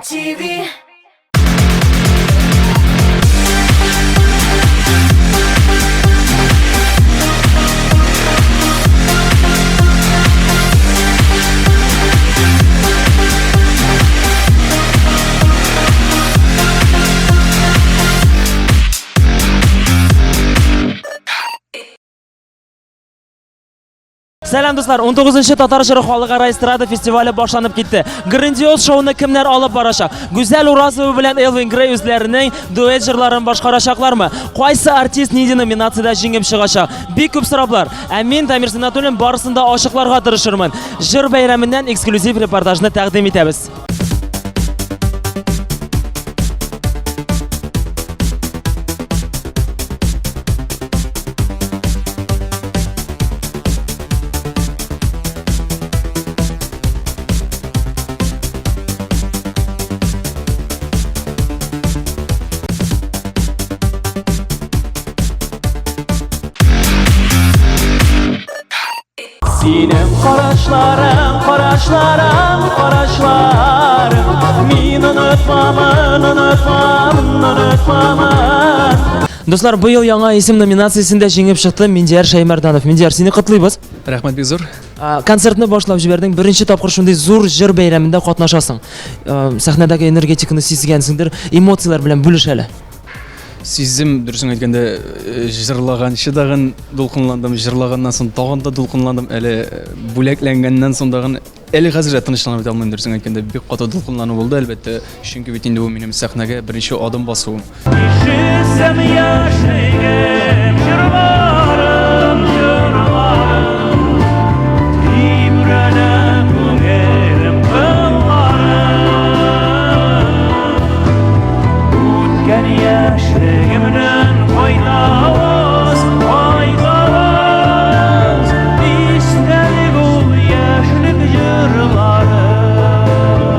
TV. Selam dostlar, 19-chi Tatar Jiri xalqaro estrada festivali boshlanib ketdi. Grandios showni kimlar olib borashaq? Go'zal Urazova bilan Elvin Grey o'zlarining duet jirlarini boshqarashaqlarmi? Qaysi artist nega nominatsiyada jingib chiqashaq? Bek ko'p so'rovlar. Men Tamir Sinatulin borasida oshiqlarga tirishirman. Jir bayramidan eksklyuziv reportajni taqdim etamiz. Sinem qarashlarim, qarashlarim, qarashlarim. Men unutmaman. Do'stlar, bu yil yangi ism nominatsiyasida jingib chiqdi Minjar Shaymardanov. Minjar, seni qutlaymiz. Rahmat Bezur. Konsertni boshlab jiberding. Birinchi topqir shunday zo'r jir bayramida qatnashasan. Sahnadagi energetikani sezgansindir, emotsiyalar bilan bo'lishali. Sizim dursun aytganda jırlagan, şidagın dolqunlandım, jırlagandan soň tagында dolqunlandım. Әле бүләкләнгәннән соң дагы әле хәзер тынычланып бета алмыйм dursun aytганда бик каты долқунлану булды әлбәттә. Чөнки бит инде бу минем сәхнәгә беренче адым басуым.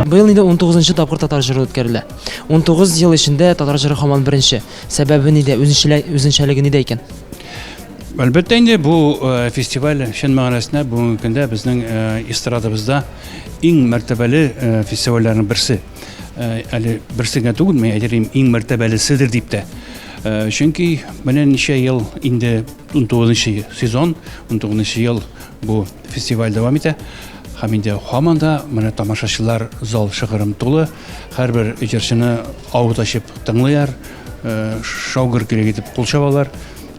Bu yıl indi 19-chi topqir Tatar Jiri o'tkazildi. 19 yil ichida Tatar Jiri hamon birinchi. Sababi nida? O'zinchaligi nida ekan? Әлбәттә инде бу фестиваль шән мәгънәсендә бүгенге көндә безнең эстрадабызда иң мәртәбәле фестивальләрнең берсе. Әле берсегә түгел, мен әйтәм, иң мәртәбәлеседер дип тә. Чөнки менә ничә ел инде 19-нчы сезон, 19-нчы ел бу фестиваль дәвам итә. Һәм инде һаман да менә тамашачылар зал шыгырым тулы, һәрбер җырчыны авыз ачып тыңлыйлар, шаугыр кирәк итеп кул чабалар.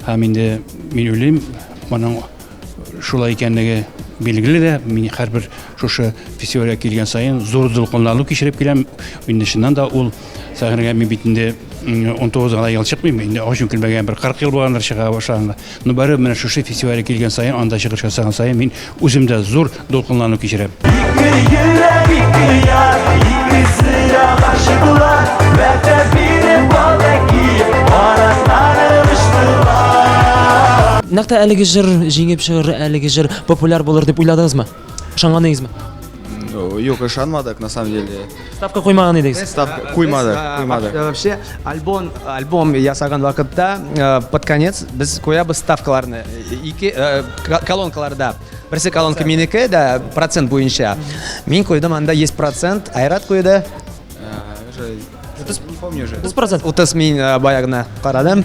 Һәм инде мин уйлыйм, моның шулай икәнлеге билгеле дә, мин һәрбер шушы фестивальгә килгән саен зур дулкынлану кичереп киләм. Инде шуннан да ул сәхнәгә мин бит инде 19 гына ел чыкмыйм, инде ачын килмәгән бер 40 ел булгандыр чыга башлаганга. Ну бары менә шушы фестивальгә килгән саен, анда чыгыш ясаган саен мин үземдә зур дулкынлану кичерәм. Нәкъ әлеге җыр җиңеп чыгыр, әлеге җыр популяр булыр дип уйладыгызмы? Ышанганыңызмы? Yok, ышанмадык на самом деле. Ставка куймаган идегез. Ставка куймадык. Вообще альбом ясаган вакытта под конец без куябыз ставкаларны колонкаларда. Берсе колонка минеке да процент буенча. Мин койдым анда есть процент, Айрат койды. Не помню уже. 30%. 30 мин баягына карадым.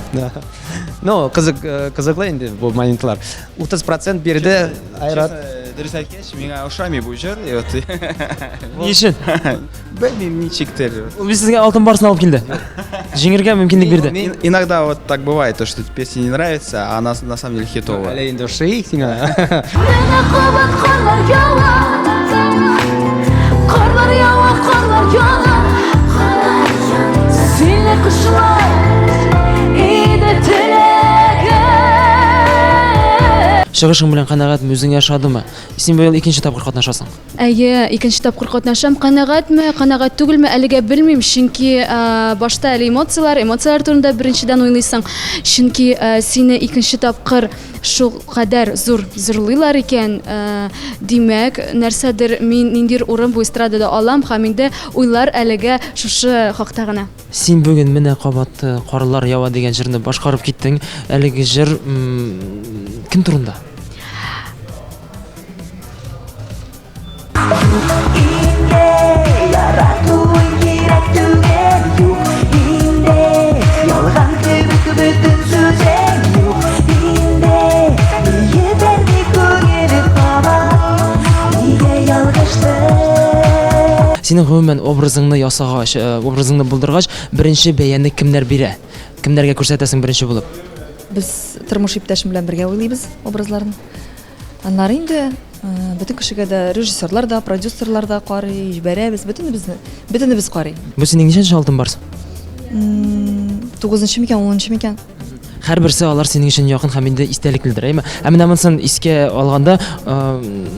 Ну, кызыклы инде бу моментлар. 30% берди Айрат. Дөрес әйткәч, миңа ошамый бу җыр. Ни өчен? Белмим, ничектер. Ул сезгә алтын барсын алып килде. Җиңергә мөмкинлек бирде. Иногда вот так бывает, то что песня не нравится, а она на самом деле хитовая. Әле инде ши сиңа. Чыгышың белән канәгатьме, үзеңә ошадымы? Син бу ел икенче тапкыр катнашасың. Әйе, икенче тапкыр катнашам. Канәгатьме, канәгать түгелме, әлегә белмим, чөнки башта әле эмоциялар турында беренчедән уйлыйсың. Чөнки сине икенче тапкыр шул кадәр зур зурлыйлар икән, димәк, нәрсәдер мин ниндир урын бу эстрадада алам һәм инде уйлар әлегә шушы хакта гына. Син бүген менә кабат карлар ява дигән җырны башкарып киттең. Әлеге җыр ким турында? Yarattu Синең гомумән образыңны ясагач, образыңны булдыргач, беренче бәянне кемнәр бирә? Кемнәргә күрсәтәсең беренче булып? Без тормыш иптәшем белән бергә уйлыйбыз образларны. Аннары инде бөтен кешегә дә режиссерлар да, продюсерлар да карый, җибәрәбез, бөтенебез карый. Бу синең ничәнче алтын барсы? 9нчы микән, 10нчы микән? Һәрберсе алар синең өчен якын һәм инде истәлекледер, әйме? Ә менә монысын искә алганда,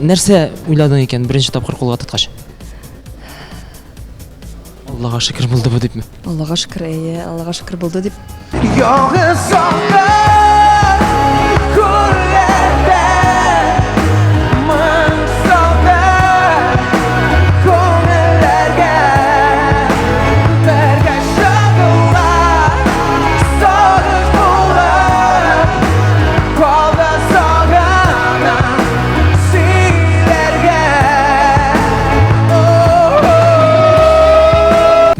нәрсә уйладың икән беренче тапкыр кулга тоткач? Аллага шөкер булды бу дипме? Аллага шөкер, Аллага шөкер булды дип.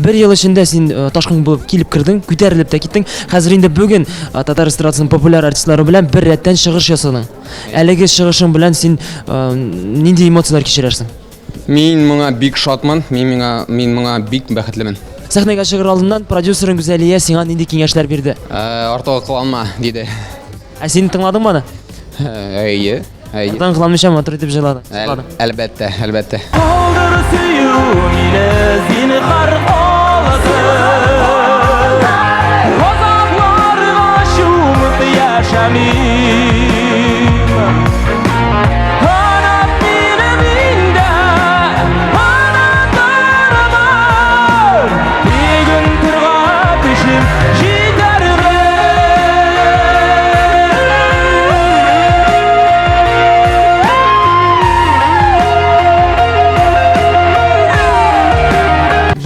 Бер ел эчендә син ташкын булып килеп кирдең, күтәрелеп тә киттең. Хәзер инде бүген татар эстрадасының популяр артистлары белән бер рәттән чыгыш ясадың. Әлеге чыгышың белән син нинди эмоциялар кичерәсең? Мин моңа бик шатман, мин моңа бик бәхетлемен. Сәхнәгә чыгыр алдыннан продюсерың Гүзәлия сиңа нинди киңәшләр бирде? Артык кыланма диде. Ә син тыңладыңмы аны? Әйе. Артык кыланмыйча матур итеп җырладың. Әлбәттә, әлбәттә.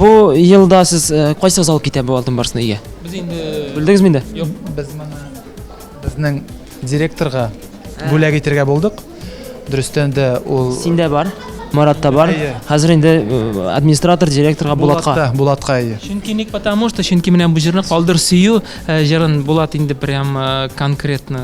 Бу елда сез кайсыгыз алып китә бу алтын барсыны өйгә? Без инде Белдегезме инде? без моны безнең директорга бүләк итәргә булдык. Дөрестән дә ул Синдә бар, Маратта бар. Әйе. Хәзер инде администратор директорга Булатка. Булатка әйе. Чөнки ник потому что чөнки менә бу җырны калдыр сөю җырын Булат инде прям конкретно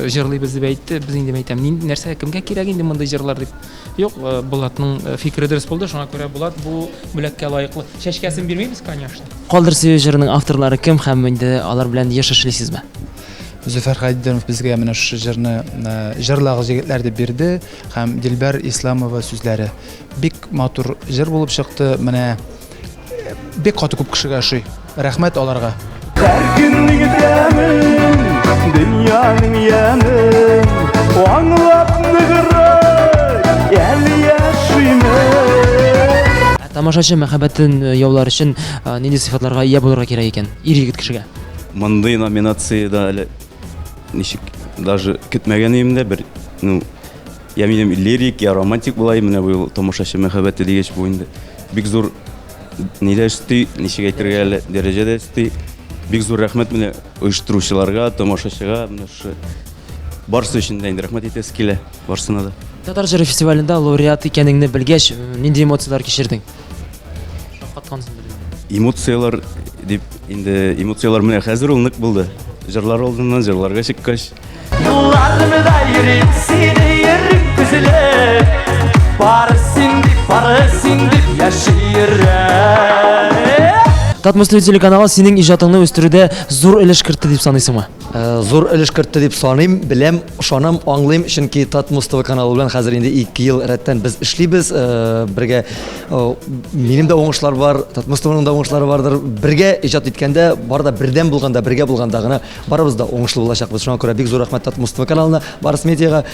җырлыйбыз дип әйтте. Без инде әйтәм, нәрсә кемгә кирәк инде мондай җырлар дип. Юк, Булатның фикере дөрес булды, шуңа күрә Булат бу бүләккә лаеклы. Чәчкәсен бирмәйбез, конечно. Калдыр сөю җырының авторлары кем һәм инде алар белән еш эшлисезме? Зөфәр Хәйдәров безгә менә шу җырны җырлагы җегетләр дип бирде һәм Дилбәр Исламова сүзләре. Бик матур җыр булып чыкты. Менә бик каты күп кешегә ошый. Рәхмәт аларга. Dünyanın yanı o anlap nıgırı el yaşımı. Тамашачы мәхәббәтен яулар өчен нинди сыйфатларга ия булырга кирәк икән? Ир-егет кешегә. Мондый номинациядә әле ничек даже көтмәгән идем дә бер, ну, я минем лирик, я романтик булай, менә бу тамашачы мәхәббәте дигәч бу инде бик зур нидә өсти, ничек әйтергә әле дәрәҗәдә өсти. Бик зур рәхмәт менә оештыручыларга, тамашачыга, менә шу барсы өчен дә инде рәхмәт итәс килә барсына да. Татар җыры фестивалендә лауреат икәнеңне белгәч, нинди эмоциялар кичердең? Шаккаткансың бит. Эмоциялар дип инде эмоциялар менә хәзер ул нык булды. Җырлар алдыннан җырларга чыккач. Yollarımı da yürüp seni yerim güzele. Barısın dip yaşayırım. Татмусту телеканалы синең иҗатыңны үстерүдә зур өлеш кертте дип саныйсыңмы? Зур өлеш кертте дип саныйм, беләм, ышанам, аңлыйм, чөнки Татмусту каналы белән хәзер инде 2 ел рәттән без эшлибез, бергә минем дә уңышлар бар, Татмустуның да уңышлары бардыр. Бергә иҗат иткәндә, барда бердәм булганда, бергә булганда гына барыбыз да уңышлы булачакбыз. Шуңа күрә бик зур рәхмәт Татмусту каналына, Барыс медиага,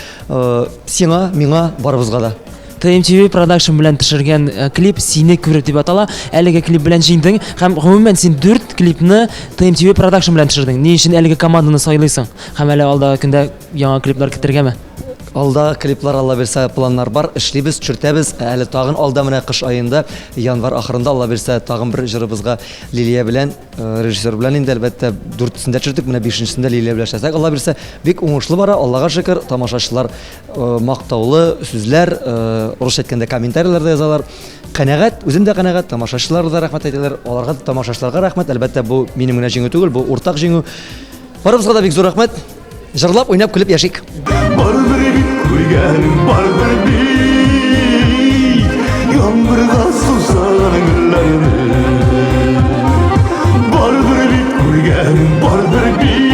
сиңа, миңа, барыбызга да. TMTV Production белән төшергән клип сине күреп дип атала. Әлеге клип белән җиңдең һәм гомумән син 4 клипны TMTV Production белән төшердең. Ни өчен әлеге команданы сайлыйсың? Һәм әле алдагы көндә яңа клиплар китергәме? Алда клиплар Алла бирсә планнар бар, эшлибез, чүртәбез. Әле тагын алда менә кыш аенда, январь ахырында Алла бирсә тагын бер җырыбызга Лилия белән, режиссер белән инде әлбәттә 4-сендә чүртик, менә 5-сендә Лилия белән эшләсәк, Алла бирсә бик уңышлы бара. Аллага шөкер, тамашачылар мактаулы сүзләр, урыс әйткәндә комментарийлар да язалар. Канәгать, үзем дә канәгать, тамашачылар да рәхмәт әйтәләр. Аларга да тамашачыларга рәхмәт. Әлбәттә бу минем генә җиңү түгел, бу уртак җиңү. Барыбызга да бик зур рәхмәт. Җырлап, уйнап, көлеп яшик. Bardır bir koygan bardır bir yağmurda susar. Dünyanın güllerini Bardır bit kurgen bardır bit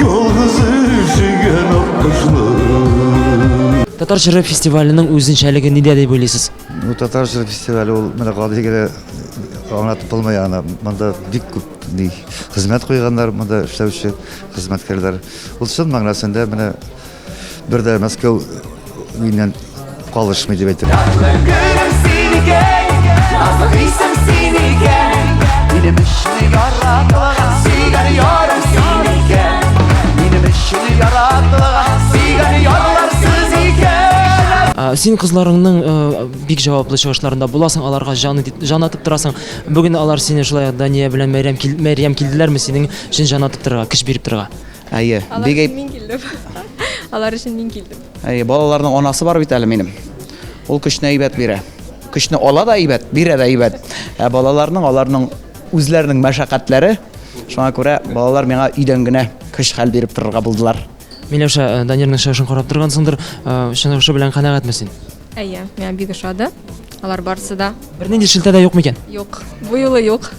Yolgızı üşügen akkışlı Татар җыры фестиваленең үзенчәлеге нидә дип уйлыйсыз? Bu Tatar Җыры фестивале ул менә гади генә аңлатып булмый аны. Монда бик күп хезмәт куйганнар, монда эшләүче хезмәткәрләр. Ул чын мәгънәсендә менә бер дә Мәскәү миннән калышмый дип әйтәм. Gülüm sinike Nazlı kıysam sinike Benim işini yarattığın Sigar yorum sinike Benim işini yarattığın Sigar yorlarsız iken Син кызларыңның бик җаваплы чыгышларында буласың, аларга җан атып торасың. Бүген алар сине шулай Дания белән Мәрьям килделәрме синең өчен җан атып торырга, көч биреп торырга? Әйе, бик Мин килдем. Алар өчен мин килдем. әйе, балаларның анасы бар бит әле минем. Ул көчне әйбәт бирә. Көчне ала да әйбәт, бирә дә әйбәт. Балаларның аларның үзләренең мәшәкатьләре, шуңа күрә балалар миңа өйдән генә көч хәл биреп торырга булдылар. Миләүшә, Данирның шашын карап торгансыңдыр, чынлыгы белән канәгатьме син? Әйе, мен бик ошады. Алар барысы да. Бер нинди шелтә дә юк микән? Юк. Бу юлы юк.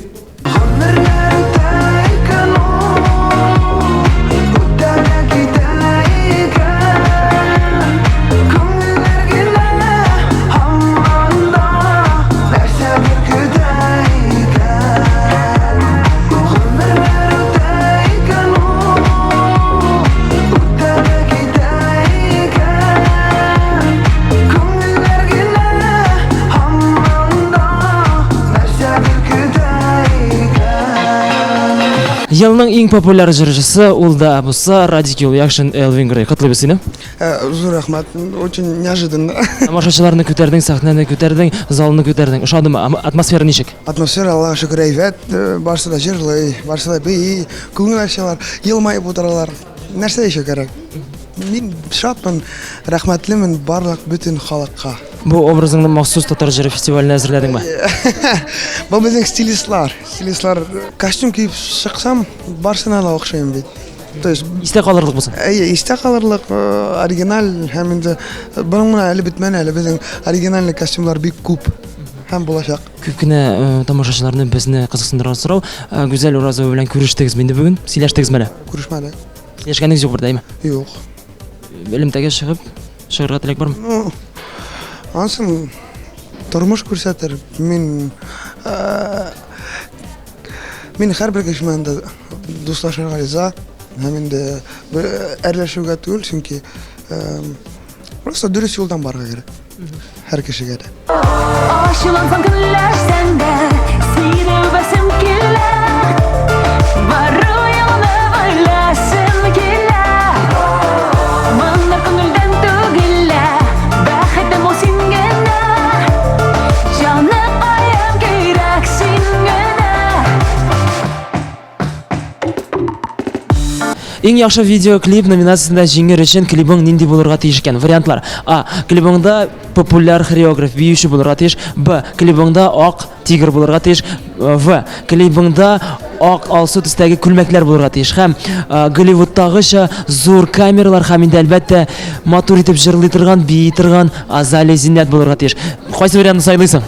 Елның иң популяр җырчысы ул да буса Радикул Якшин Элвин Грей. Котлый сине? Зур рәхмәт. Очень неожиданно. Тамашачыларны күтәрдең, сәхнәне күтәрдең, залны күтәрдең. Ошадымы? Атмосфера ничек? Атмосфера Аллаһка шөкер әйбәт. Барысы да җырлый, барысы да бей, күңел ачалар, елмаеп утыралар. Нәрсә ишә кирәк? Мин шатмын, рәхмәтлемен барлык бөтен халыкка. Бу образыңны махсус Татар җыры фестиваленә әзерләдеңме? Бу безнең стилистлар. Стилистлар костюм киеп чыксам, барсына да охшайм бит. То есть истә калырлык булсын. Әйе, истә калырлык, оригинал һәм инде буның менә әле бетмәне, әле безнең оригинальный костюмлар бик күп һәм булачак. Күп кенә тамашачыларны безне кызыксындырган сорау, Гүзәл Уразова белән күрештегезме инде бүген? Сөйләштегезме? Күрешмәдек. Сөйләшкәнегез юк бердәйме? Юк. Элемтәгә чыгып, шыгырга теләк бармы? Ансын тормыш күрсәтер. Мин һәрбер кешеннән дә дуслашырга риза. Һәм инде әрләшүгә түгел, чөнки просто дөрес юлдан барырга кирәк. Һәр кешегә дә. Aşılansam güller sende Seni öpesim killer Varı yolunu öylesim killer Mınlar gönülden tügiller Bəxetim o singene Canım ayım gerek singene Иң яхшы видеоклип номинациясында җиңер өчен клибың нинди булырга тиеш икән? Вариантлар: А. Клибыңда популяр хореограф биюче булырга тиеш. Б. Клибыңда ак тигр булырга тиеш. В. Клибыңда ак алсу төстәге күлмәкләр булырга тиеш. Һәм Голливудтагыча зур камералар һәм инде әлбәттә матур итеп җырлый торган, бии торган Азали Зиннәт булырга тиеш. Кайсы вариантны сайлыйсың?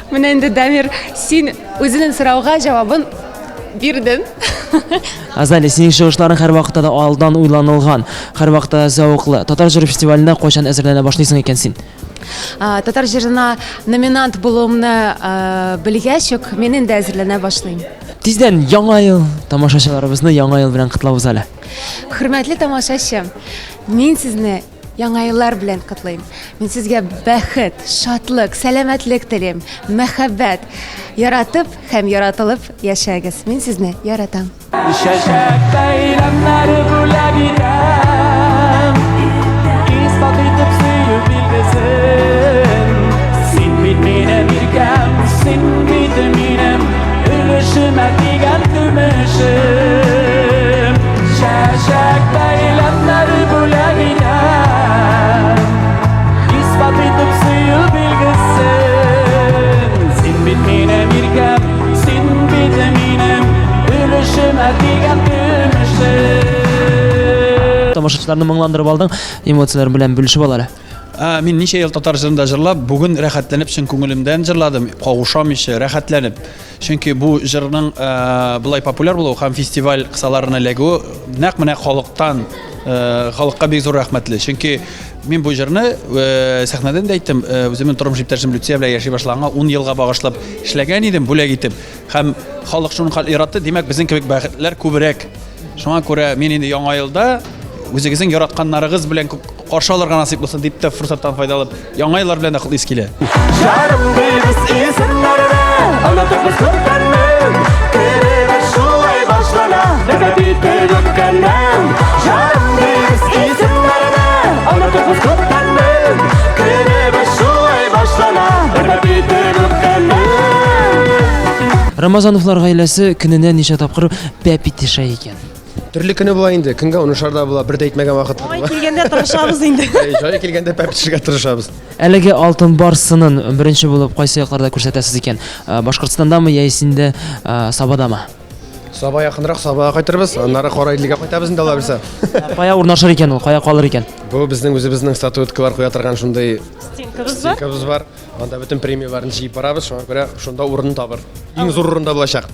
Менә инде Дамир, син үзенең сорауга җавабын бирдең. Азали, синең чыгышларың һәр вакытта да алдан уйланылган, һәр вакытта зәвыклы. Татар җыры фестиваленә кайчан әзерләнә башлыйсың икән син? Татар җырына номинант булуымны белгәч, мин инде әзерләнә башлыйм. Тиздән яңа ел тамашачыларыбызны яңа ел белән котлабыз әле. Хөрмәтле тамашачы, мин сезне яңа еллар белән котлыйм. Мин сезгә бәхет, шатлык, сәламәтлек телим, мәхәббәт, яратып һәм яратылып яшәгез. Мин сезне яратам. Düşecek beylemler bule gidem İspat edip suyu bildesin Sin bitmine bir gem, sin bitminem Ölüşüme digen tümüşüm Düşecek beylemler bule gidem İspat edip suyu bildesin Sin bitmine bir gem, sin bitminem Тамашачыларны моңландырып алдың, эмоциялар белән бүлешеп ал әле. Мин ничә ел татар җырында җырлап, бүген рәхәтләнеп чын күңелемдән җырладым, кавышамыйча рәхәтләнеп. Чөнки бу җырның булай популяр булуы һәм фестиваль кысаларына эләгүе нәкъ менә халыктан, халыкка бик зур рәхмәтле. Чөнки мин бу җырны сәхнәдән дә әйттем, үземнең тормыш иптәшем Люция белән яши башлаганга 10 елга багышлап эшләгән идем, бүләк итеп. Һәм халык шуны иратты, димәк безнең кебек бәхетләр күбрәк. Шуңа күрә мин инде яңа елда үзегезнең яратканнарыгыз белән каршы алырга насыйп булсын дип тә фурсаттан файдаланып, яңа еллар белән дә котлыйс килә. Жарым бейбіз исемләріне Ұнатып күркәннен Керебіз шулай башлана Нәбәбиті өткәннен Жарым бейбіз исемләріне Ұнатып күркәннен Керебіз шулай башлана Нәбәбиті өткәннен Рамазановлар гаиләсе көненә ничә тапкыр бәп итешә икән. Төрле көне була инде. Көнгә унышарда була, бердә әйтмәгән вакыт. Ай килгәндә тырышабыз инде. Җай килгәндә пәп итешергә тырышабыз. Әлеге алтын барсынын беренче булып кайсы якларда күрсәтәсез икән? Башкортстандамы яисә Сабадамы? Саба якынрак, Сабага кайтырбыз, аннары Карайлыга кайтабыз инде Алла белсә. Кая урнашыр икән ул, кая калыр икән? Бу безнең үзебезнең статуэткалар куя торган шундый стенкабыз бар. Анда бөтен премияларны җыеп барабыз, шуңа күрә шунда урын табыр. Иң зур урында булачак.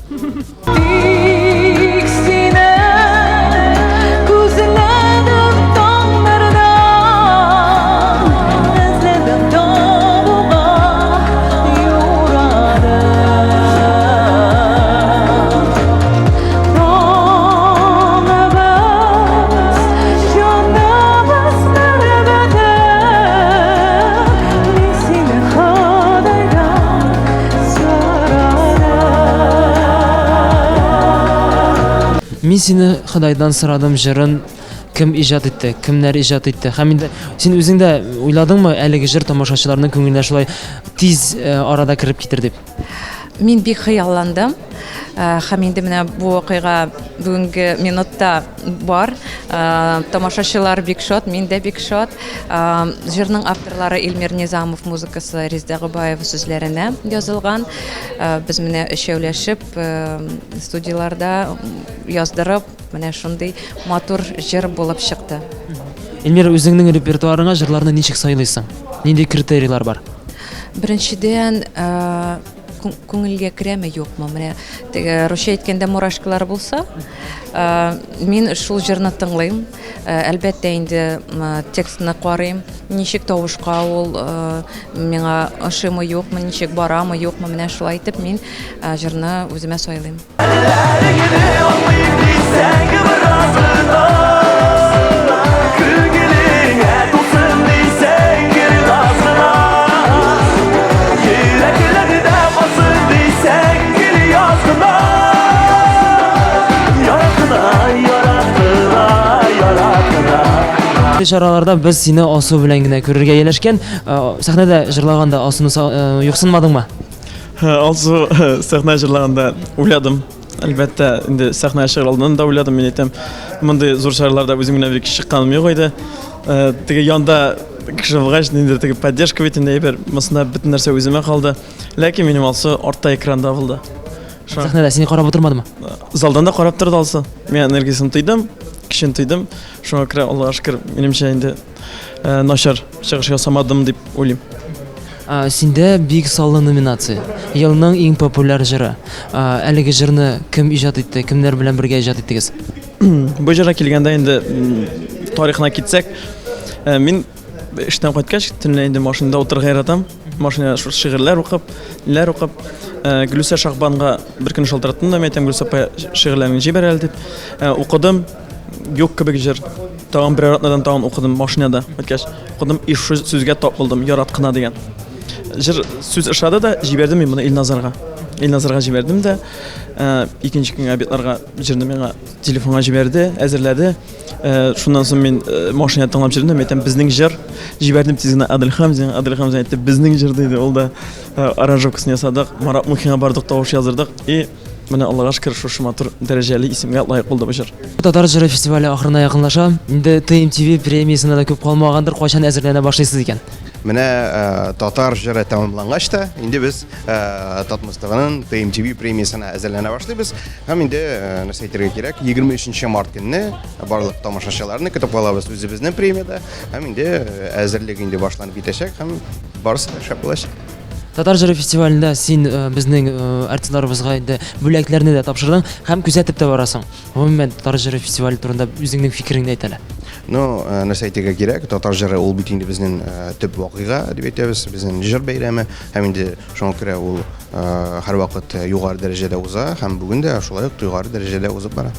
Мин сине Худайдан сорадым җырын кем иҗат итте, кемнәр иҗат итте? Һәм инде син үзең дә уйладыңмы әлеге җыр тамашачыларның күңеленә шулай тиз арада кирип китер дип? Мин бик хыялландым. Һәм инде менә бу вакыйга бүгенге минутта бар. Тамашачылар бик шат, мин дә бик шат. Җырның авторлары Илмир Низамов, музыкасы Резда Губаева сүзләренә язылган. Без менә өчәүләшеп студияларда яздырып, менә шундый матур җыр булып чыкты. Илмир, үзеңнең репертуарыңа җырларны ничек сайлыйсың? Нинди критерийлар бар? Беренчедән күңелгә керәме юкмы? Менә теге Русия әйткәндә мурашкалар булса, мин шул җырны тыңлыйм. Әлбәттә инде текстны карыйм. Ничек тавышка ул миңа ошымы юкмы, ничек барамы юкмы, менә шулай итеп мин җырны үземә сайлыйм. Чараларда без сине асу белән генә күрергә ялашкан. Сәхнәдә җырлаганда асуны юксынмадыңмы? Алсу сәхнә җырлаганда уйладым. Әлбәттә, инде сәхнә чыгарылганда да уйладым, мин әйтәм. Мондый зур чараларда үзем генә бик чыкканым юк иде. Теге янда кеше булгач, инде теге поддержка бит инде бер мосына бөтен нәрсә үземә калды. Ләкин минем алсу артта экранда булды. Сәхнәдә сине карап утырмадымы? Залдан да карап торды алсу. Мен энергиясын тойдым. Кишен тойдым. Шуңа күрә Аллага шөкер, минемчә инде начар чыгыш ясамадым дип уйлыйм. Синдә бик саллы номинация. Елның иң популяр җыры. Әлеге җырны кем иҗат итте? Кемнәр белән бергә иҗат иттегез? Бу җырга килгәндә инде тарихына китсәк, мин эштән кайткач, төнлә инде машинада утырырга яратам. Машинада шигырьләр укып, ниләр укып, Гөлүсә Шахбанга бер көн шалтыраттым да, әйтәм Гөлүсә апа шигырьләрен җибәр әле дип. Укыдым. Юк кебек җыр. Тагын бер атнадан тагын укыдым машинада. Әйткәч, укыдым иш сүзгә тап булдым, яраткына дигән. Җыр сүз ишады да җибәрдем мин моны Илназарга. Илназарга җибәрдем дә, икенче көнгә битларга җырны миңа телефонга җибәрде, әзерләде. Шуннан соң мин машинада тыңлап җырдым, әйтәм безнең җыр җибәрдем тизгенә Адилхам әйтте, безнең җыр диде. Ул да аранжировкасын ясадык, Марат Мухинга бардык, тавыш яздырдык и менә Аллага шөкер шушы матур дәрәҗәле исемгә лаек булды бу җыр. Татар җыры фестивале ахырына якынлаша. Инде TMTV премиясына да күп калмагандыр, кайчан әзерләнә башлыйсыз икән? Менә татар җыры тәмамлангач та, инде без Татмастыгының TMTV премиясына әзерләнә башлыйбыз. Һәм инде нәрсә әйтергә кирәк, 23 март көнне барлык тамашачыларны көтеп алабыз үзебезнең премияда. Һәм инде әзерлек инде башланып китәчәк һәм барысы да шәп булачак. Татар җыры фестивалендә син безнең артистларыбызга инде бүләкләрне дә тапшырдың һәм күзәтеп тә барасың. Гомумән Татар җыры фестивале турында үзеңнең фикереңне әйт әле. Нәрсә әйтергә кирәк, татар җыры ул бит инде безнең төп вакыйга дип әйтәбез, безнең җыр бәйрәме, һәм инде шуңа күрә ул һәрвакыт югары дәрәҗәдә уза, һәм бүген дә шулай ук югары дәрәҗәдә узып бара.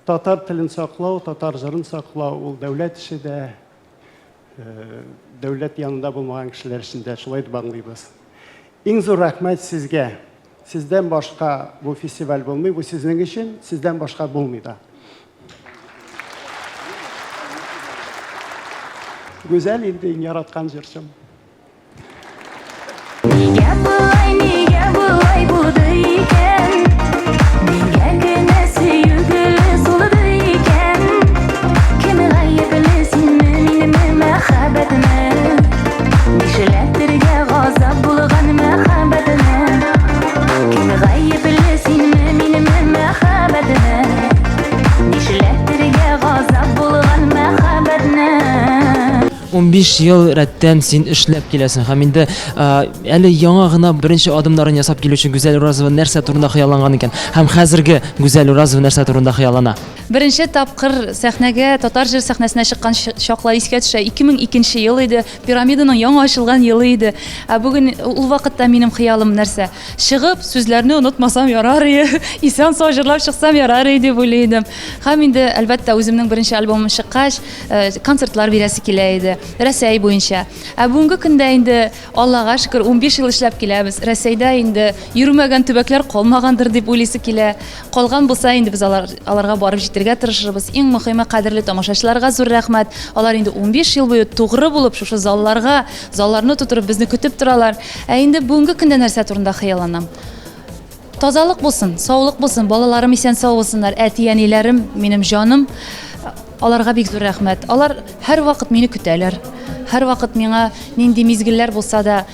Татар телен саклау, татар җырын саклау ул дәүләт эше дә, дәүләт янында булмаган кешеләр өчен дә шулай дип аңлыйбыз. Иң зур рәхмәт сезгә. Сездән башка бу фестиваль булмый, бу сезнең өчен, сездән башка булмый да. Güzel inде яраткан җырчым. Нигә булай булды икән? Нигә генә сөюгеле сулды икән? Кем гаепле синме, минеме мәхәббәтемә? Нишләтергә газап булган мәхәббәтемә? Кем гаепле синме, минеме мәхәббәтемә? Нишләтергә газап булган мәхәббәтемә? 15 ел рәттән син эшләп киләсең һәм инде әле яңа гына беренче адымнарын ясап килүче Гүзәл Уразова нәрсә турында хыялланган икән һәм хәзерге Гүзәл Уразова нәрсә турында хыяллана? Беренче тапкыр сәхнәгә, татар җыр сәхнәсенә чыккан чаклар искә төшә. 2002 ел иде, пирамиданың яңа ачылган елы иде. Бүген ул вакытта минем хыялым нәрсә? Чыгып, сүзләрне онытмасам ярар иде, исән сау җырлап чыксам ярар иде дип уйлыйдым. Һәм инде әлбәттә үземнең беренче альбомым чыккач, концертлар бирәсе килә иде. Рәсәй буенча. Бүгенге көндә инде Аллага шөкер 15 ел эшләп киләбез. Рәсәйдә инде йөрмәгән төбәкләр калмагандыр дип уйлыйсы килә. Калган булса инде без аларга барып җитәргә тырышырбыз. Иң мөһиме кадерле тамашачыларга зур рәхмәт. Алар инде 15 ел буе тугры булып шушы залларны тутырып безне көтеп торалар. Инде бүгенге көндә нәрсә турында хыялланам? Тазалык булсын, саулык булсын, балаларым исән сау булсыннар, әти-әниләрем, минем җаным. Аларга бик зур рәхмәт. Алар һәр вакыт мине көтәләр. Һәр вакыт миңа нинди мизгелләр булса да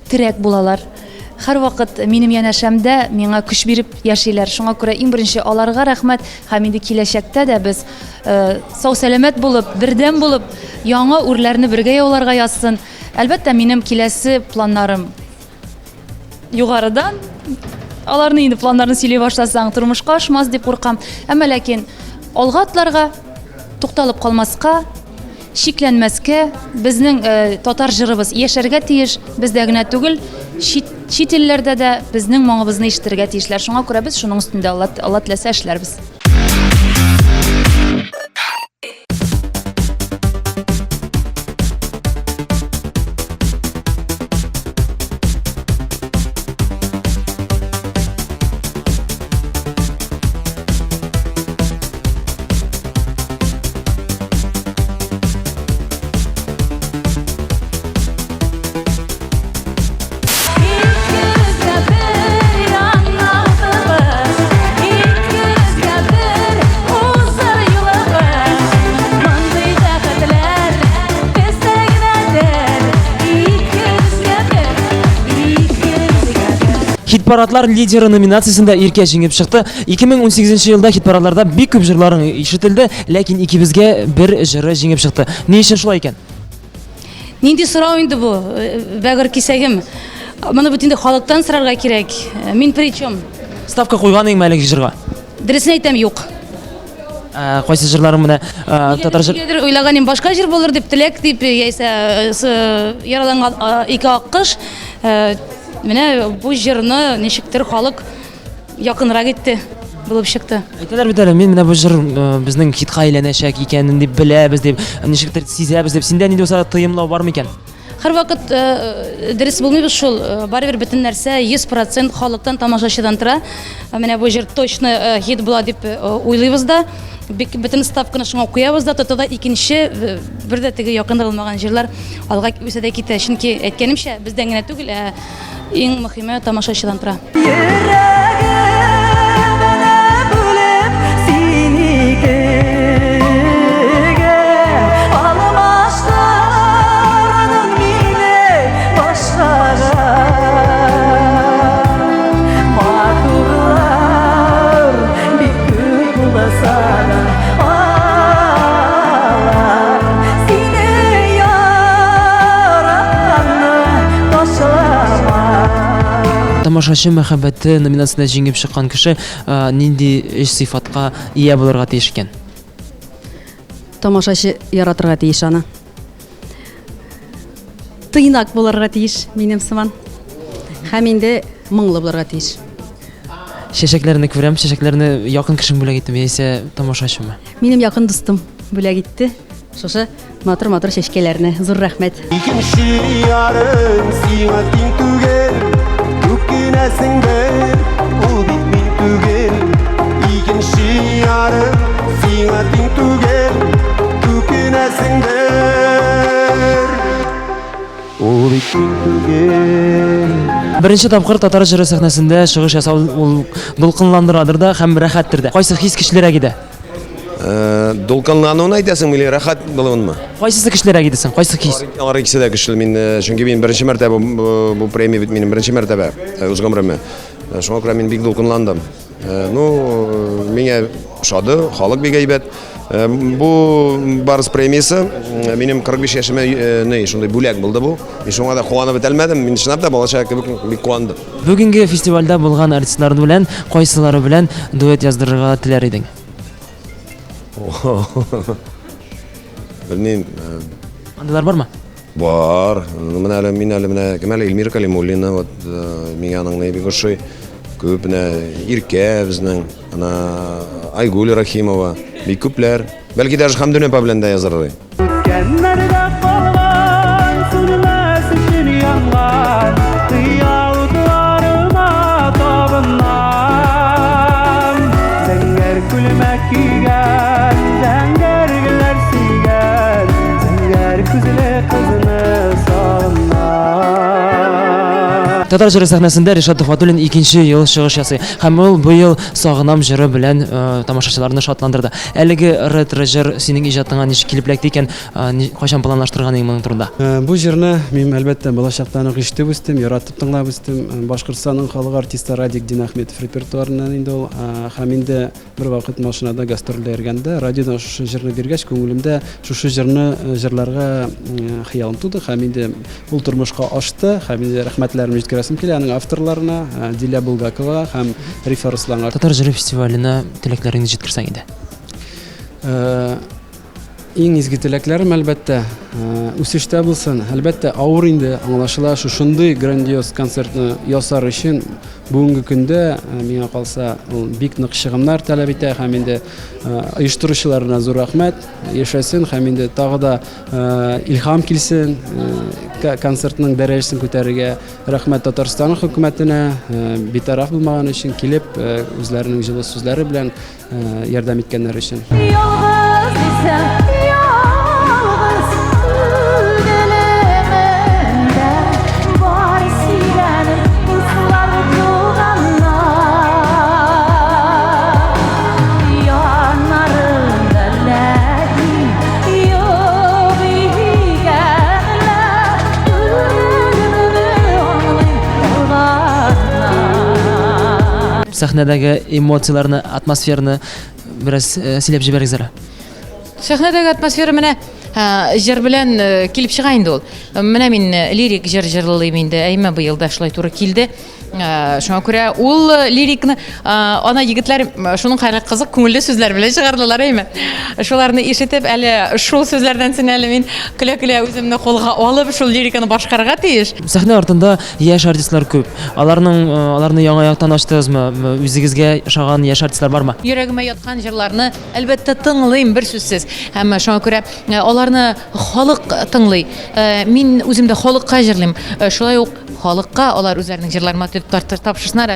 терәк булалар. Һәр вакыт минем янәшәмдә миңа көч биреп яшиләр. Шуңа күрә иң беренче аларга рәхмәт. Һәм инде киләчәктә дә без сау-сәламәт булып, бердәм булып, яңа үрләрне бергә яуларга язсын. Әлбәттә минем киләсе планнарым югарыдан. Аларны инде планнарны сөйли башласаң, тормышка ашмас дип куркам. Әмма ләкин алга атларга, тукталып калмаска, шикләнмәскә, безнең татар җырыбыз яшәргә тиеш, бездә генә түгел, чит илләрдә дә безнең моңыбызны ишетергә тиешләр. Шуңа күрә без шуның өстендә Алла теләсә эшләрбез. Хит-парадлар лидеры номинациясында Иркә җиңеп чыкты. 2018 елда хит-парадларда бик күп җырларың ишетелде, ләкин икебезгә бер җыры җиңеп чыкты. Ни өчен шулай икән? Нинди сорау инде бу? Бәгыр кисәгем. Моны бит инде халыктан сорарга кирәк. Мин причем? Ставка куйган иң мәлек җырга. Дөресен әйтәм, юк. Кайсы җырларың менә татар җыр? Нигәдер уйлаганым башка җыр булыр дип теләк дип, яисә яраланган ике аккыш. Менә бу җырны ничектер халык якынрак итте, булып чыкты. Әйтәләр бит әле, мин менә бу җыр безнең хитка әйләнәчәк икәнен дип беләбез дип, ничектер сизәбез дип. Синдә нинди булса тыемлау бармы икән? Һәрвакыт дөрес булмыйбыз шул. Барыбер бөтен нәрсә 100% халыктан, тамашачыдан тора. Менә бу җыр точно хит була дип уйлыйбыз да. Бөтен ставканы шуңа куябыз да, тотыда икенче бер дә теге якында булмаган җырлар алга үсә дә китә. Чөнки әйткәнемчә, бездән генә түгел, иң мөһиме тамашачыдан тора. тамашачы мәхәббәте номинациясында җиңеп чыккан кеше нинди эш сыйфатка ия булырга тиеш икән? Тамашачы яратырга тиеш аны. Тыйнак булырга тиеш, минем сыман. Һәм инде моңлы булырга тиеш. Чәчәкләрне күрәм, чәчәкләрне якын кешең бүләк иттем, яисә тамашачымы? Минем якын дустым бүләк итте. Шушы матур чәчкәләрне. Зур рәхмәт. Икенче ярым сиңа тиң түгел, үкенәсеңдер, ул бит мин түгел. Икенче ярым сиңа тиң түгел, үкенәсеңдер, ул бит мин түгел. Беренче тапкыр татар җыры сәхнәсендә чыгыш ясау ул дулкынландырадыр да һәм рәхәттер дә. Кайсы хис кешеләргә иде? Дулкынлануын әйтәсең, миле рәхәт булуынмы? Кайсы кешеләргә идесең? Кайсы хис? Алар икесе дә көчле. Мин чөнки мин беренче мәртәбә бу премия бит минем беренче мәртәбә үз гомремә. Шуңа күрә мин бик дулкынландым. Миңа ошады, халык бик әйбәт. Бу барыс премиясы минем 45 яшемә шундай бүләк булды бу. Мин шуңа да куанып бетелмәдем. Мин чынлап да балачак кебек бик куандым. Бүгенге фестивальдә булган артистлар белән кайсылары белән дуэт яздырырга теләр идең? Белмим. Андыйлар бармы? Бар. Мин әле Кемал Эльмира Калимуллина вот миңа аның бик ошый. Күп Иркә безнең, Айгуль Рахимова, бик күпләр. Бәлки даже Хәмдүнә апа белән дә язарбыз. Кәннәрдә калган сүнмәс өчен янган, кыяутларыма табынам. Зәңгәр күлмәк кигән, зәңгәр гөлләр сөйгән, зәңгәр күзле кызны сагынам. Татар җыры сәхнәсендә Ришат Фатуллин икенче ел чыгыш ясый. Һәм ул бу ел Сагынам җыры белән тамашачыларны шатландырды. Әлеге ретро җыр синең иҗатыңа ничек килеп эләкте икән? Кайчан планлаштырган идең моның турында? Бу җырны мин әлбәттә балачактан ук ишетеп үстем, яратып тыңлап үстем. Башкортстанның халык артисты Радик Динахметов репертуарыннан инде ул. Һәм инде бер вакыт машинада гастрольдә йөргәндә радиодан шушы җырны биргәч, күңелемдә шушы җырны җырларга хыялым туды. Һәм инде ул тормышка ашты. Һәм инде рәхмәтләрне җиткерәсем килә аның авторларына, Диля Булгакова һәм Рифа Русланга. Татар җыры фестиваленә теләкләреңне җиткерсәң иде. Иң изге теләкләрем әлбәттә үсештә булсын. Әлбәттә авыр инде аңлашыла шушындый грандиоз концертны ясар өчен бүгенге көндә миңа калса ул бик нык чыгымнар таләп итә һәм инде оештыручыларына зур рәхмәт, яшәсен һәм инде тагы да илһам килсен концертның дәрәҗәсен күтәрергә. Рәхмәт Татарстан хөкүмәтенә битараф булмаган өчен, килеп үзләренең җылы сүзләре белән ярдәм иткәннәр өчен. Сәхнәдәге эмоцияларны, атмосфераны бераз сөйләп җибәрегез әле. Сәхнәдәге атмосфера менә җыр белән килеп чыга инде ул. Менә мин лирик җыр җырлыйм инде, әймә быел да шулай туры килде. Шуңа күрә ул лирикны ана егетләр шуның хәле кызык күңелле сүзләр белән чыгардылар, әйме. Шуларны ишетеп, әле шул сүзләрдән соң әле мин көлә-көлә үземне колга алып шул лириканы башкарырга тиеш. Сәхнә артында яшь артистлар күп. Аларны яңа яктан ачтыгызмы? Үзегезгә ошаган яшь артистлар бармы? Йөрәгемә яткан җырларны әлбәттә тыңлыйм, бер сүзсез. Һәм шуңа күрә аларны халык тыңлый. Мин үзем дә халыкка җырлыйм. Шулай ук халыкка алар үзләренең җырларына тапшырсыннар,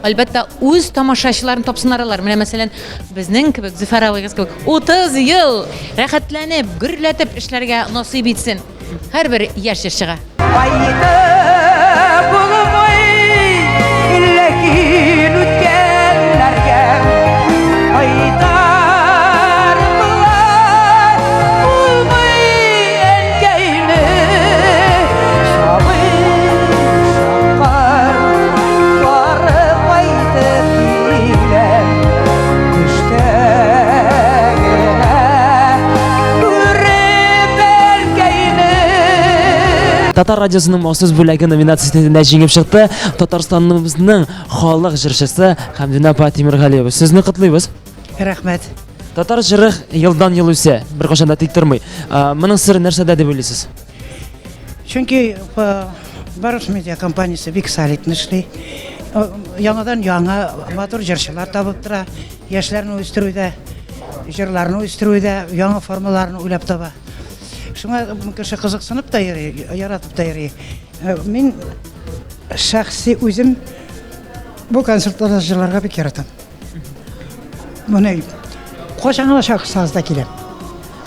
әлбәттә үз тамашачыларын тапсыннар алар. Менә мәсәлән, безнең кебек Зөфәр абыйгыз кебек 30 ел рәхәтләнеп, гөрләтеп эшләргә насыйп итсен һәрбер яшь җырчыга. Татар радиосының махсус бүләге номинациясында жеңіп шықты. Татарстаныбызның халық җырчысы Хәмдүнә апа Тимергалиева. Сезне котлыйбыз. Рәхмәт. Татар җыры елдан ел үсә, беркайчан да тик тормый. Моның сыры нәрсәдә дип уйлыйсыз? Чөнки Барыш медиа компаниясе бик солидно эшли. Яңадан яңа матур җырчылар табып тора. Яшьләрне үстерүдә, җырларны үстерүдә яңа формаларны уйлап таба. Шуңа кеше кызыксынып та йөри, яратып та йөри. Мин шәхси үзем бу концертларда җырларга бик яратам. Моны кайчан гына шәхсәздә килә.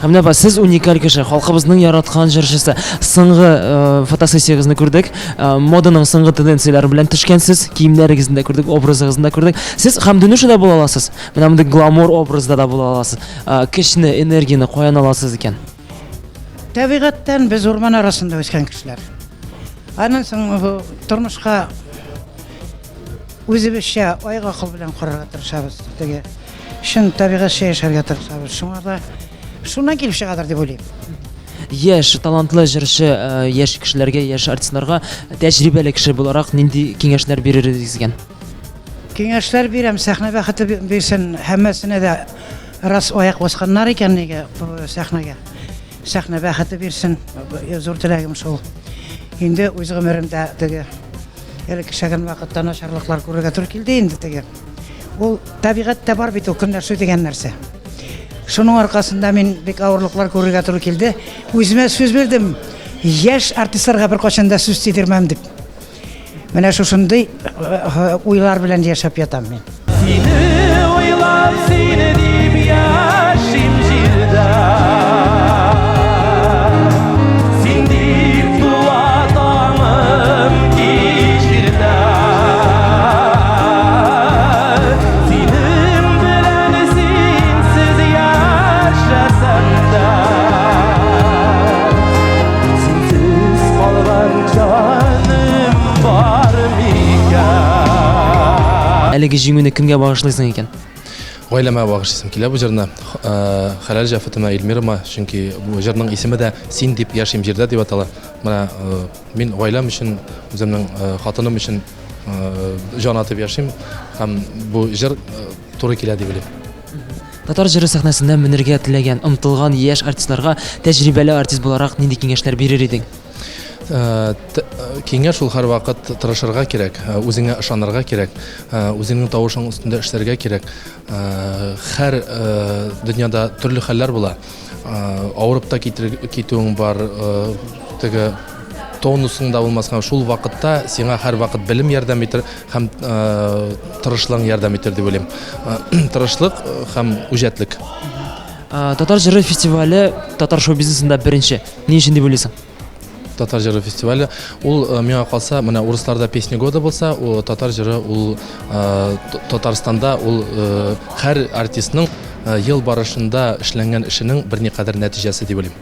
Хәмдә апа, сез уникаль кеше, халкыбызның яраткан җырчысы. Соңгы фотосессиягызны күрдек, моданың соңгы тенденцияләре белән төшкәнсез, киемнәрегезне дә күрдек, образыгызны да күрдек. Сез Хәмдүнүшә дә була аласыз. Менә мондый гламур образда да була аласыз. Көчне, энергияне каян аласыз икән? Табигатьтән без урман арасында үскән кешеләр. Аннан соң тормышка үзебезчә айга кыл белән карарга тырышабыз. Теге шын табигатьчә яшәргә тырышабыз. Шуңа да шуннан килеп чыгадыр дип уйлыйм. Яшь, талантлы җырчы, яшь кешеләргә, яшь артистларга тәҗрибәле кеше буларак нинди киңәшләр бирерсез икән? Киңәшләр бирәм, сәхнә бәхете бирсен, һәммәсенә дә раз аяк басканнар икән нигә сәхнәгә. Сәхнә бәхете бирсен, зур теләгем шул. Инде үз гомеремдә теге әле кешегән вакытта начарлыклар күрергә туры килде инде теге. Ул табигатьтә бар бит ул көнләшү дигән нәрсә. Шуның аркасында мин бик авырлыклар күрергә туры килде. Үземә сүз бирдем. Яшь артистларга бер качан да сүз тидермәм дип. Менә шушындый уйлар белән яшәп ятам мин. Seni oylab seni diyip yaşım jirda Sen deyip duatamım geçirda Senim bilen sensiz yaşasam da Sensiz kalgan canım var mıkan Әлеге җиңүне кемгә багышлыйсың икән? Гаиләмә багышлыйсым килә бу җырны. Хәләл Җафатыма Илмирова, чөнки бу җырның исеме дә Син дип яшим җирдә дип атала. Менә мин гаиләм өчен, үземнең хатыным өчен җан атып яшим һәм бу җыр туры килә дип уйлыйм. Татар җыры сәхнәсендә менергә теләгән, омтылган яшь артистларга тәҗрибәле артист буларак нинди киңәшләр бирер идең? Киңәш ул һәр вакыт тырышырга кирәк, үзеңә ышанырга кирәк, үзеңнең тавышың өстендә эшләргә кирәк. Һәр дөньяда төрле хәлләр була. Авырып та китүең бар, теге тонусың да булмаска, шул вакытта сиңа һәр вакыт белем ярдәм итер һәм тырышлык ярдәм итер дип уйлыйм. Тырышлык һәм үҗәтлек. Татар җыры фестивале татар шоу бизнесында беренче. Ни өчен дип уйлыйсың? Татар җыры фестивале ул миңа калса, менә урысларда песня года булса, ул татар җыры ул Татарстанда ул һәр артистның ел барышында эшләнгән эшенең берникадәр нәтиҗәсе дип уйлыйм.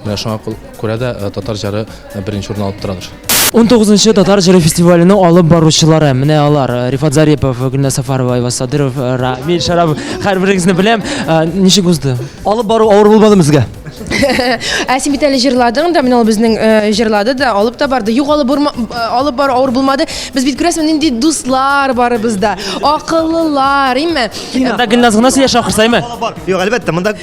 Менә шуңа күрә дә татар җыры беренче урын алып торадыр. 19-нчы Татар җыры фестиваленең алып баручылары менә алар: Рифат Зарипов, Гөлназ Сафарова, Айваз Садыров, Рамил Шарапов. Һәрберегезне беләм. Ничек узды? Алып бару авыр булмады безгә. Син бит әле җырладың да, менә ул безнең җырлады да, алып та барды. Юк, алып бару авыр булмады. Без бит күрәсең, нинди дуслар барыбызда. Акыллылар, име? Монда Гөлназ гына сөйләшә ахырсаймы? Юк, әлбәттә, монда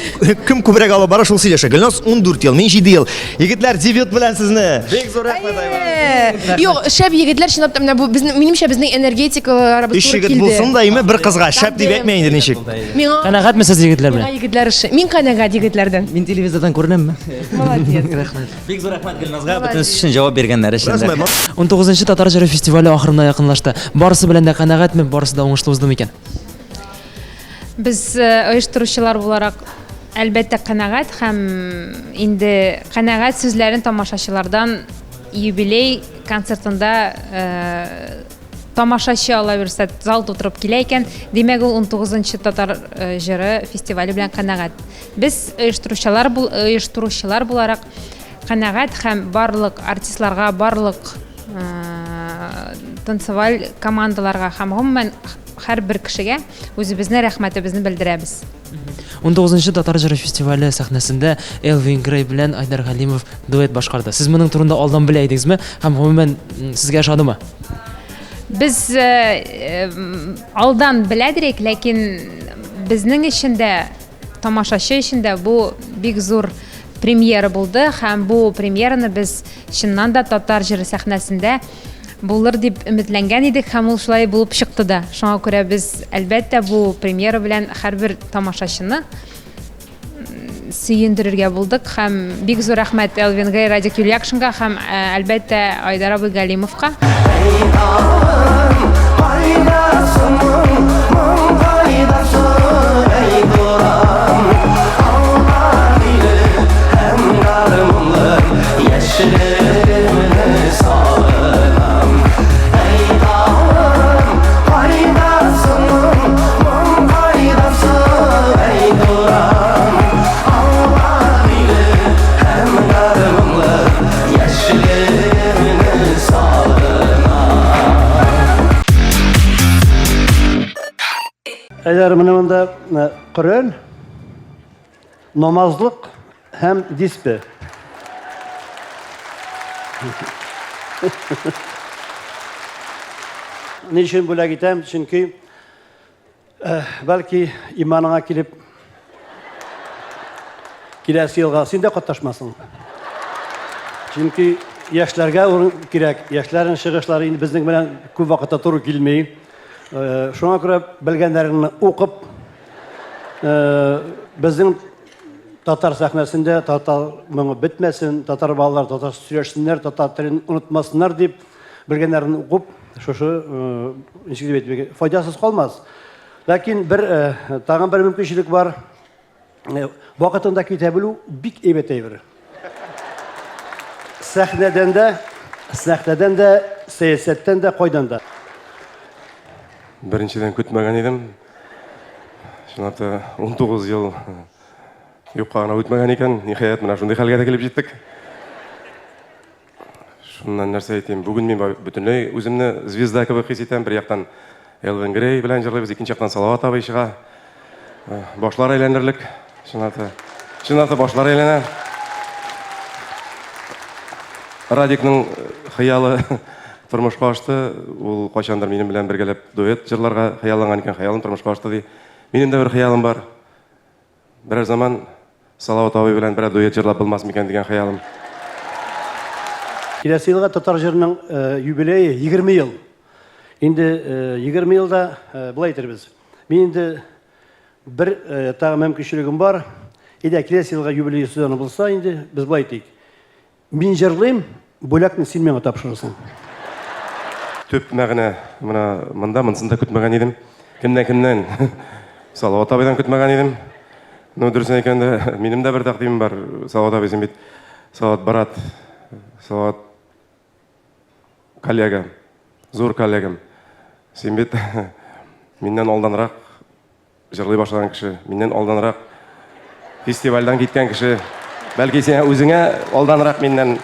кем күбрәк алып бара, шул сөйләшә. Гөлназ 14 ел, мин 7 ел. Егетләр, дебют белән сезне. Бик зур рәхмәт, Айваз. Юк, шәп егетләр, чынлап та менә бу безнең, минемчә, безнең энергетикаларыбыз туры килде. Егет булсын да, име бер кызга шәп дип әйтмә инде ничек. Канәгатьмесез егетләр белән? Егетләр, мин канәгать егетләрдән. Мин телевизордан күренәмме? Молодец. Рәхмәт. Бик зур рәхмәт Гөлназга, бөтен өчен җавап биргәннәр өчен. 19-нчы Татар җыры фестивале ахырына якынлашты. Барысы белән дә канәгатьме, барысы да уңышлы уздымы икән? Без оештыручылар буларак әлбәттә канәгать һәм инде канәгать сүзләрен тамашачылардан юбилей концертында тамашачы ала берсә зал тутырып килә икән. Димәк, ул 19-нчы Татар җыры фестивале белән канәгать. Без оештыручылар буларак канәгать һәм барлык артистларга, барлык танцеваль командаларга һәм гомумән һәрбер кешегә үзебезнең рәхмәтебезне белдерәбез. 19-нчы Татар җыры фестивале сәхнәсендә Элвин Грей белән Айдар Галимов дуэт башкарды. Сез моның турында алдан белә идегезме? Һәм гомумән сезгә ошадымы? Без алдан беләдек, ләкин безнең эчендә, тамашачы эчендә бу бик зур премьера булды һәм бу премьераны без чыннан да татар җыры сәхнәсендә булыр дип өметләнгән идек һәм ул шулай булып чыкты да. Шуңа күрә без әлбәттә бу премьера белән һәрбер тамашачыны сөендерергә булдык һәм бик зур рәхмәт Элвин Грей Радик Юлиакшинга һәм әлбәттә Айдар абый Галимовка. Әгәр менә Коръән, намазлык һәм диспе. Ничен бүләк итәм, чөнки бәлки иманыңа килеп киләсе елга син дә катнашмасын. Чөнки яшьләргә урын кирәк. Яшьләрнең чыгышлары инде безнең белән күп вакытта туры килмәй. Шуңа күрә белгәннәрне укып, безнең татар сәхнәсендә татар моңы бетмәсен, татар балалар татар сөйләшсеннәр, татар телен онытмасыннар дип белгәннәрне укып, шушы файдасыз калмас. Ләкин тагын бер мөмкинчелек бар. Вакытында китә белү бик әйбәт әйбер. Сәхнәдән дә, сәясәттән дә, кайдан да. Беренчедән көтмәгән идем. Шунда 19 ел юкка гына үтмәгән икән. Ниһаять менә шундый хәлгә дә килеп җиттек. Шуннан нәрсә әйтим? Бүген мин бөтенләй үземне звезда кебек хис итәм. Бер яктан Элвин Грей белән җырлыйбыз, икенче яктан Салават абый чыга. Башлар әйләнерлек. Шунда башлар әйләнә. Радикның хыялы тормышка ашты, ул кайчандыр минем белән бергәләп дуэт җырларга хыялланган икән, хыялын тормышка ашты ди. Минем дә бер хыялым бар. Берәр заман Салават абый белән бер дуэт җырлап булмас микән дигән хыялым. Киләсе елга татар җырының юбилее 20 ел. Инде 20 елда булай әйтербез. Мин инде бер тагы мөмкинчелегем бар. Иде киләсе елга юбилее сезоны булса, инде без булай әйтик. Мин җырлыйм, бүләкне син миңа тапшырырсың. Төп мәгънә монда көтмәгән идем. Кемнән? Салават абыйдан көтмәгән идем. Дөресен әйткәндә, минем дә бер тәкъдимем бар. Салават абый бит Салават брат, Салават коллегам, зур коллегам. Син бит миннән алданрак җырлый башлаган кеше, миннән алданрак фестивальдән киткән кеше. Бәлки син үзеңә алданрак миннән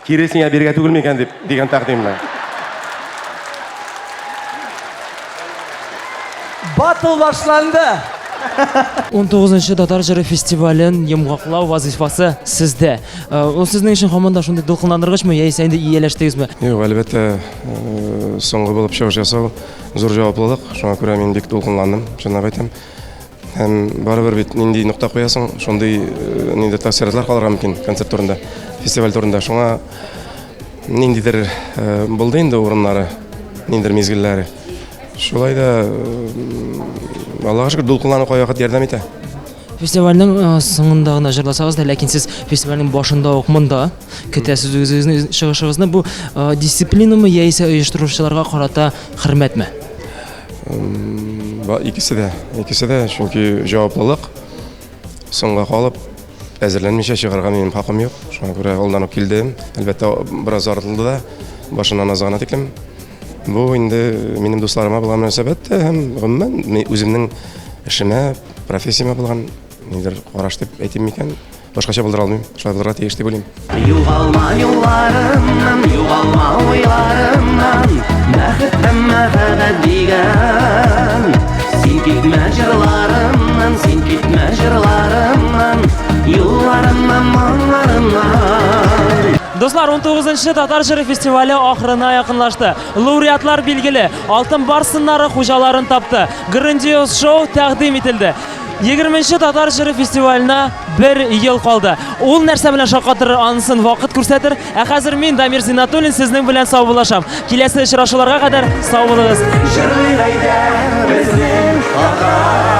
киресеңә биргә түгел микән дип дигән тәкъдимләр. Батыл башланды. 19-нчы Татар җыры фестивален йомгаклау вазифасы сездә. Ул сезнең өчен һаман да шундый дулкынландыргычмы, яисә инде ияләштегезме? Юк, әлбәттә, соңгы булып чыгыш ясау зур җаваплылык. Шуңа күрә мин бик дулкынландым, чынлап әйтәм. Һәм барыбер бит нинди нокта куясың, шундый нинди тәэсирләр калырга мөмкин концерт турында, фестиваль турында. Шуңа ниндидер булды инде урыннары, ниндидер мизгелләре. Шулай да Аллаһка шөкер дулкынлану кай вакыт ярдәм итә. Фестивальнең соңында гына җырласагыз да, ләкин сез фестивальнең башында ук монда көтәсез үзегезнең чыгышыгызны. Бу дисциплинамы яисә оештыручыларга карата хөрмәтме? Икесе дә, чөнки җаваплылык соңга калып әзерләнмичә чыгарга минем хакым юк. Шуңа күрә алдан ук килдем. Әлбәттә бераз артылды да, башыннан азгына тиклем. Бу инде минем дусларыма булган мөнәсәбәт һәм гомумән үземнең эшемә, профессияма булган нидер караш дип әйтим микән? Башкача булдыра алмыйм. Шулай булырга тиеш дип уйлыйм. Югалма юлларымнан, югалма уйларымнан, бәхет һәм мәхәббәт дигән, син китмә җырларымнан. Достlar, 19-нчы Татар җыры фестивале ахырына якынлашты. Лауреатлар билгеле, алтын барсыннары хуҗаларын тапты. Грандиоз шоу тәкъдим ителде. 20-нчы Татар җыры фестиваленә 1 ел калды. Ул нәрсә белән шаккатыр, анысын вакыт күрсәтер. Ә хәзер мин Дамир Зиннатуллин сезнең белән саубуллашам. Киләсе очрашуларга кадәр сау булыгыз. Җырлый әйдә безнең ата